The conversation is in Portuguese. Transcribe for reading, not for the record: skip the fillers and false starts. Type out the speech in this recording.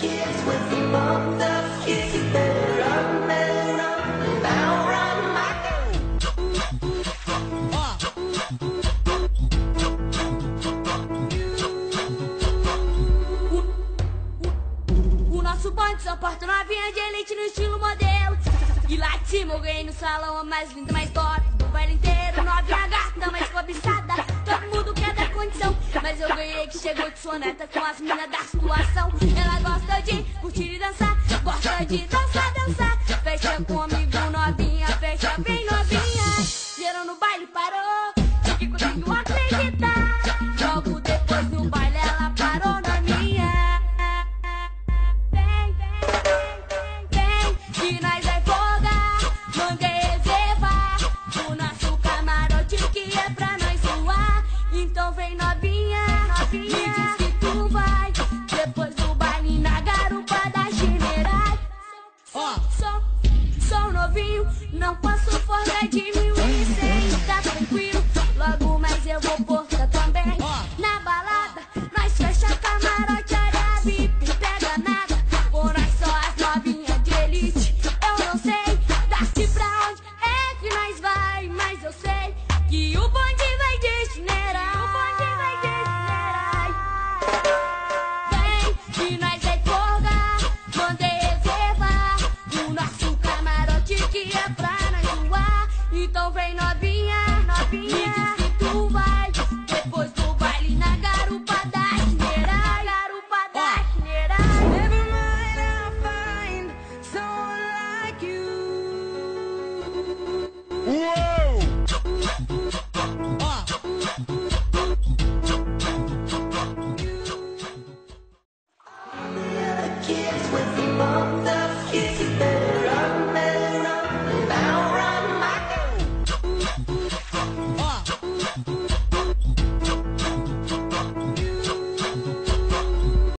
kids with the bump up kids. You better run, man, run. Now run, my O nosso bonde só porta novinha de elite no estilo modelo. E lá de cima eu ganhei no salão a mais linda, mais top do baile inteiro. Novinha gata, mais cobiçada, todo mundo quer dar condição. Mas eu ganhei que chegou de soneta com as minas da situação. Ela gosta de curtir e dançar, gosta de dançar, dançar. Fecha comigo